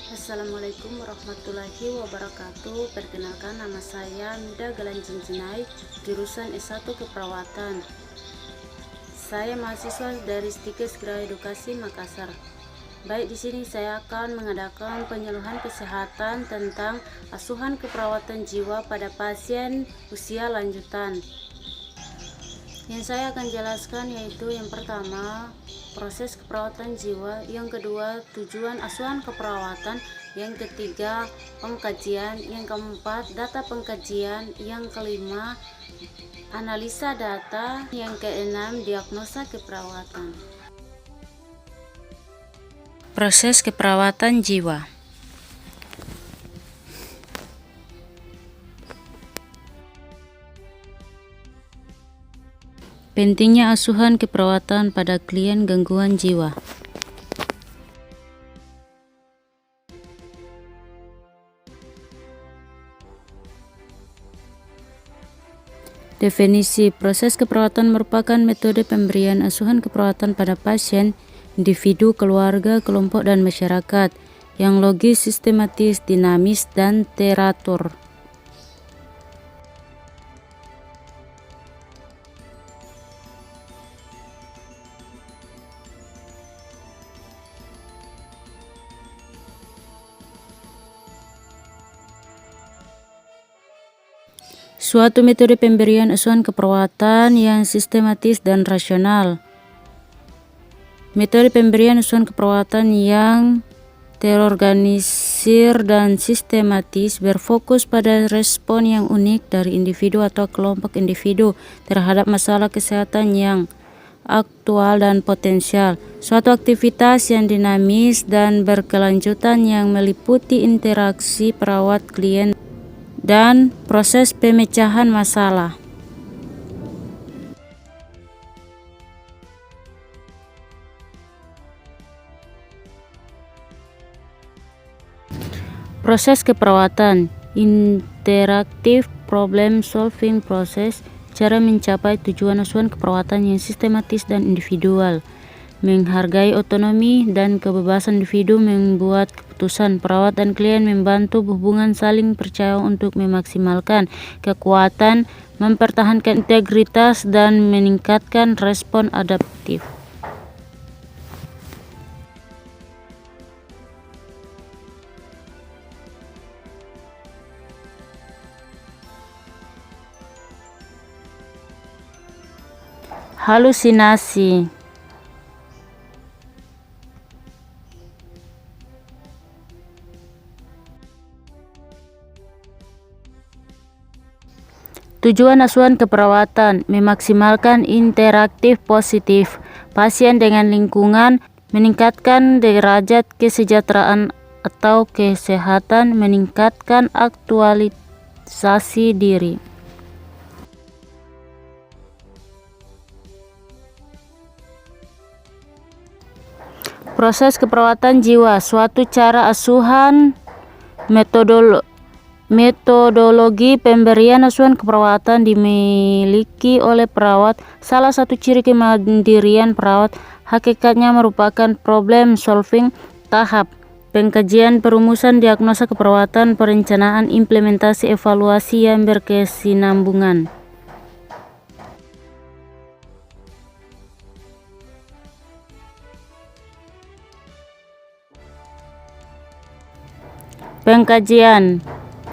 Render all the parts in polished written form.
Assalamualaikum warahmatullahi wabarakatuh. Perkenalkan, nama saya Mida Galan Jinjinai, jurusan S1 Keperawatan. Saya mahasiswa dari Stikes Gerah Edukasi Makassar. Baik, di sini saya akan mengadakan penyuluhan kesehatan tentang asuhan keperawatan jiwa pada pasien usia lanjutan. Yang saya akan jelaskan yaitu yang pertama, proses keperawatan jiwa, yang kedua, tujuan asuhan keperawatan, yang ketiga, pengkajian, yang keempat, data pengkajian, yang kelima, analisa data, yang keenam, diagnosa keperawatan. Proses keperawatan jiwa. Pentingnya asuhan keperawatan pada klien gangguan jiwa. Definisi: proses keperawatan merupakan metode pemberian asuhan keperawatan pada pasien, individu, keluarga, kelompok, dan masyarakat yang logis, sistematis, dinamis, dan teratur. Suatu metode pemberian asuhan keperawatan yang sistematis dan rasional. Metode pemberian asuhan keperawatan yang terorganisir dan sistematis berfokus pada respon yang unik dari individu atau kelompok individu terhadap masalah kesehatan yang aktual dan potensial. Suatu aktivitas yang dinamis dan berkelanjutan yang meliputi interaksi perawat klien dan proses pemecahan masalah. Proses keperawatan, interaktif problem solving proses, cara mencapai tujuan asuhan keperawatan yang sistematis dan individual, menghargai otonomi dan kebebasan individu membuat keputusan. Perawat dan klien membantu hubungan saling percaya untuk memaksimalkan kekuatan, mempertahankan integritas, dan meningkatkan respon adaptif. Halusinasi. Tujuan asuhan keperawatan: memaksimalkan interaktif positif pasien dengan lingkungan, meningkatkan derajat kesejahteraan atau kesehatan, meningkatkan aktualisasi diri. Proses keperawatan jiwa, suatu cara asuhan, metodologi pemberian asuhan keperawatan dimiliki oleh perawat. Salah satu ciri kemandirian perawat hakikatnya merupakan problem solving, tahap pengkajian, perumusan, diagnosa keperawatan, perencanaan, implementasi, evaluasi yang berkesinambungan. Pengkajian,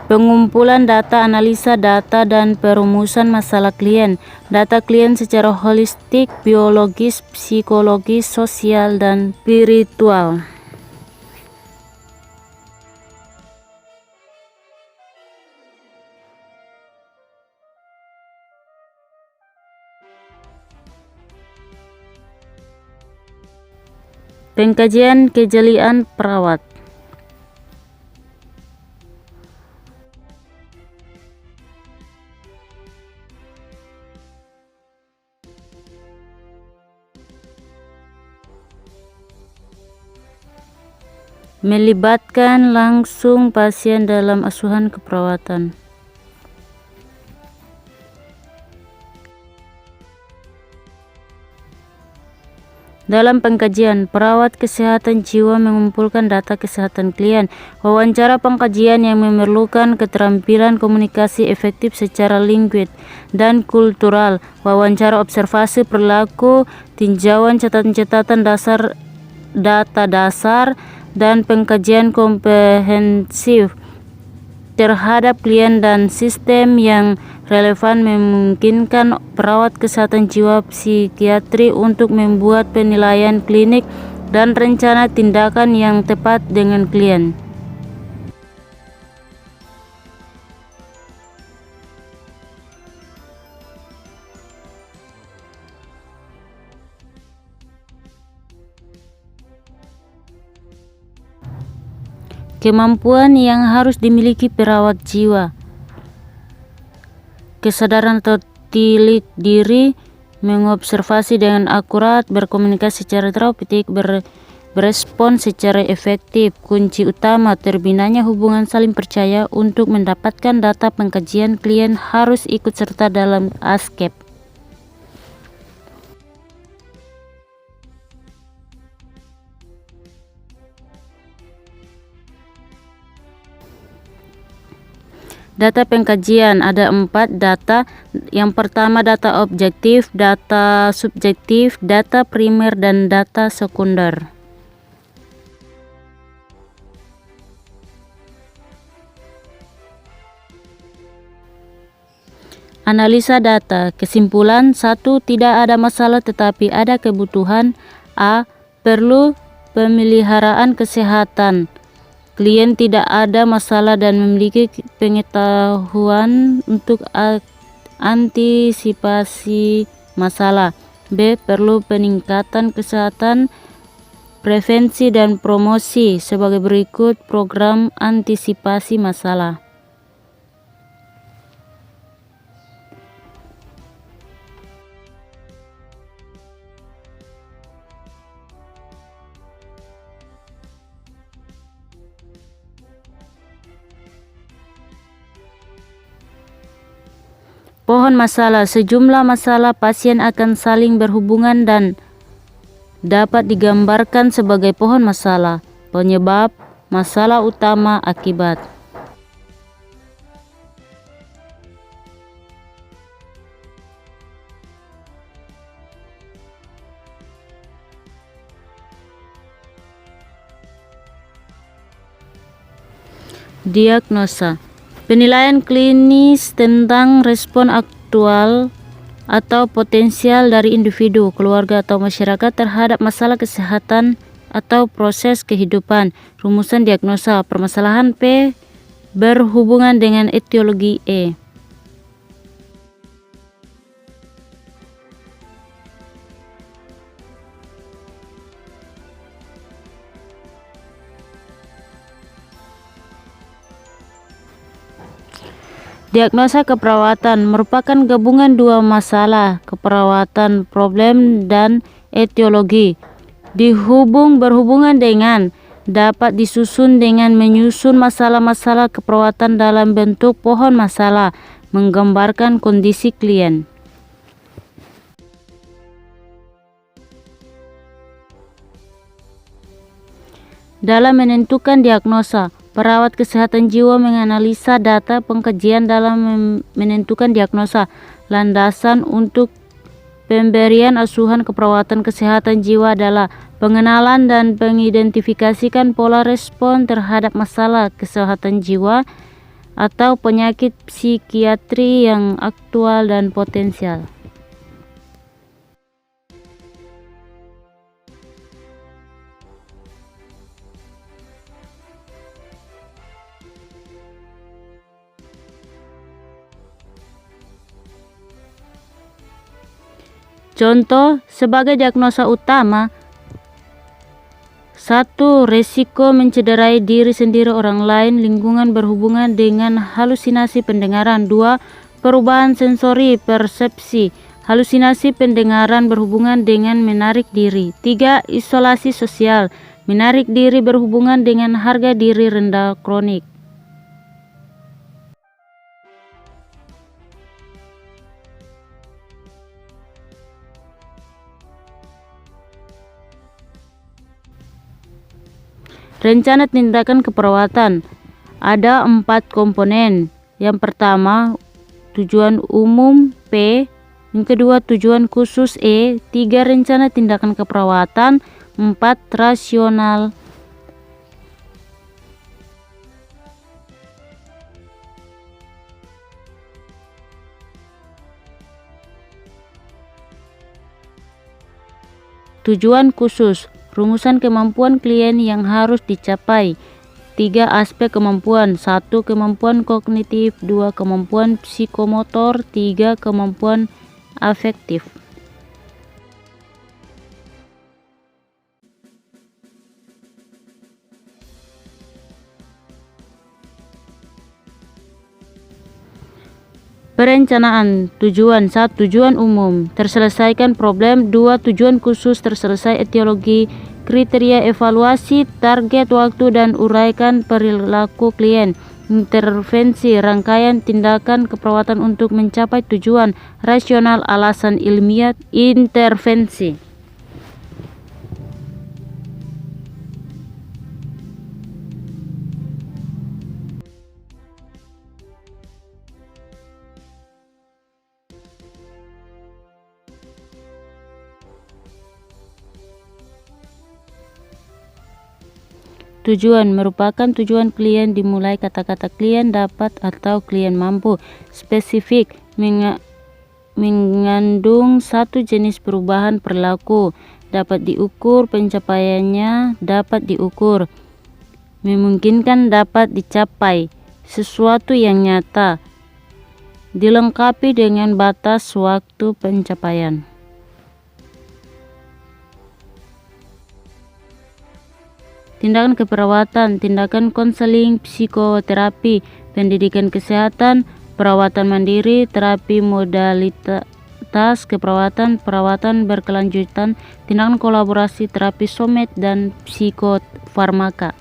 pengumpulan data, analisa data, dan perumusan masalah klien. Data klien secara holistik, biologis, psikologis, sosial, dan spiritual. Pengkajian kejelian perawat. Melibatkan langsung pasien dalam asuhan keperawatan. Dalam pengkajian, perawat kesehatan jiwa mengumpulkan data kesehatan klien. Wawancara pengkajian yang memerlukan keterampilan komunikasi efektif secara linguistik dan kultural. Wawancara observasi perilaku, tinjauan catatan-catatan dasar, data dasar, dan pengkajian komprehensif terhadap klien dan sistem yang relevan memungkinkan perawat kesehatan jiwa psikiatri untuk membuat penilaian klinik dan rencana tindakan yang tepat dengan klien. Kemampuan yang harus dimiliki perawat jiwa: kesadaran atau tilik diri, mengobservasi dengan akurat, berkomunikasi secara terapeutik, berespon secara efektif. Kunci utama terbinanya hubungan saling percaya. Untuk mendapatkan data pengkajian, klien harus ikut serta dalam ASCEP. Data pengkajian ada 4 data. Yang pertama data objektif, data subjektif, data primer, dan data sekunder. Analisa data. Kesimpulan: 1. Tidak ada masalah tetapi ada kebutuhan. A. Perlu pemeliharaan kesehatan. Klien tidak ada masalah dan memiliki pengetahuan untuk antisipasi masalah. B. Perlu peningkatan kesehatan, prevensi, dan promosi sebagai berikut program antisipasi masalah. Pohon masalah. Sejumlah masalah pasien akan saling berhubungan dan dapat digambarkan sebagai pohon masalah. Penyebab, masalah utama, akibat. Diagnosa. Penilaian klinis tentang respon aktual atau potensial dari individu, keluarga, atau masyarakat terhadap masalah kesehatan atau proses kehidupan. Rumusan diagnosa. Permasalahan P berhubungan dengan etiologi E. Diagnosa keperawatan merupakan gabungan dua masalah, keperawatan problem dan etiologi. Berhubungan dengan, dapat disusun dengan menyusun masalah-masalah keperawatan dalam bentuk pohon masalah, menggambarkan kondisi klien. Dalam menentukan diagnosa, perawat kesehatan jiwa menganalisa data pengkajian dalam menentukan diagnosa. Landasan untuk pemberian asuhan keperawatan kesehatan jiwa adalah pengenalan dan mengidentifikasikan pola respon terhadap masalah kesehatan jiwa atau penyakit psikiatri yang aktual dan potensial. Contoh sebagai diagnosa utama: 1. Resiko mencederai diri sendiri, orang lain, lingkungan berhubungan dengan halusinasi pendengaran. 2. Perubahan sensori persepsi, halusinasi pendengaran berhubungan dengan menarik diri. 3. Isolasi sosial, menarik diri berhubungan dengan harga diri rendah kronik. Rencana tindakan keperawatan ada 4 komponen. Yang pertama, tujuan umum P, yang kedua tujuan khusus E, 3 rencana tindakan keperawatan, 4 rasional. Tujuan khusus, rumusan kemampuan klien yang harus dicapai. 3 aspek kemampuan, 1 kemampuan kognitif, 2 kemampuan psikomotor, 3 kemampuan afektif. Perencanaan tujuan 1. Tujuan umum, terselesaikan problem. 2. Tujuan khusus, terselesai etiologi, kriteria evaluasi, target waktu dan uraikan perilaku klien. Intervensi, rangkaian tindakan keperawatan untuk mencapai tujuan. Rasional, alasan ilmiah intervensi. Tujuan merupakan tujuan klien, dimulai kata-kata klien dapat atau klien mampu. Spesifik, mengandung satu jenis perubahan perilaku, dapat diukur, pencapaiannya dapat diukur, memungkinkan dapat dicapai, sesuatu yang nyata, dilengkapi dengan batas waktu pencapaian. Tindakan keperawatan, tindakan konseling, psikoterapi, pendidikan kesehatan, perawatan mandiri, terapi modalitas keperawatan, perawatan berkelanjutan, tindakan kolaborasi, terapi somet, dan psikofarmaka.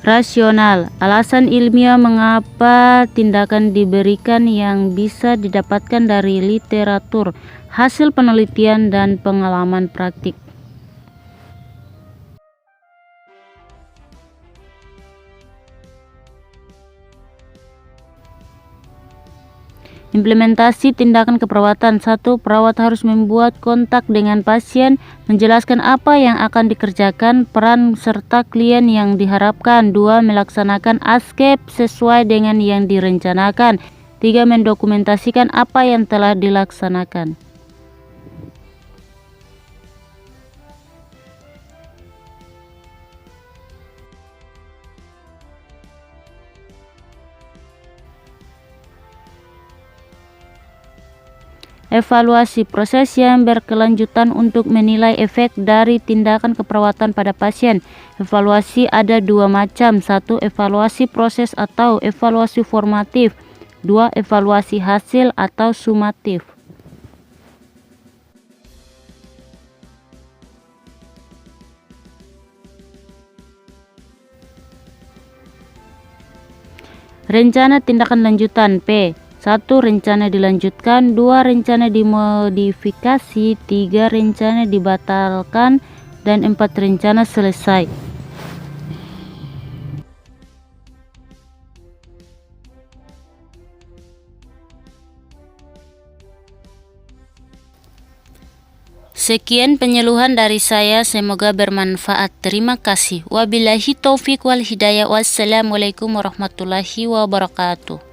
Rasional, alasan ilmiah mengapa tindakan diberikan yang bisa didapatkan dari literatur, hasil penelitian dan pengalaman praktik. Implementasi tindakan keperawatan. 1. Perawat harus membuat kontak dengan pasien, menjelaskan apa yang akan dikerjakan, peran serta klien yang diharapkan. 2. Melaksanakan ASKEP sesuai dengan yang direncanakan. 3. Mendokumentasikan apa yang telah dilaksanakan. Evaluasi, proses yang berkelanjutan untuk menilai efek dari tindakan keperawatan pada pasien. Evaluasi ada 2 macam. 1. Evaluasi proses atau evaluasi formatif. 2. Evaluasi hasil atau sumatif. Rencana tindakan lanjutan P. 1. Rencana dilanjutkan, 2. Rencana dimodifikasi, 3. Rencana dibatalkan, dan 4. Rencana selesai. Sekian penyuluhan dari saya, semoga bermanfaat. Terima kasih. Wabillahi taufiq wal hidayah. Wassalamualaikum warahmatullahi wabarakatuh.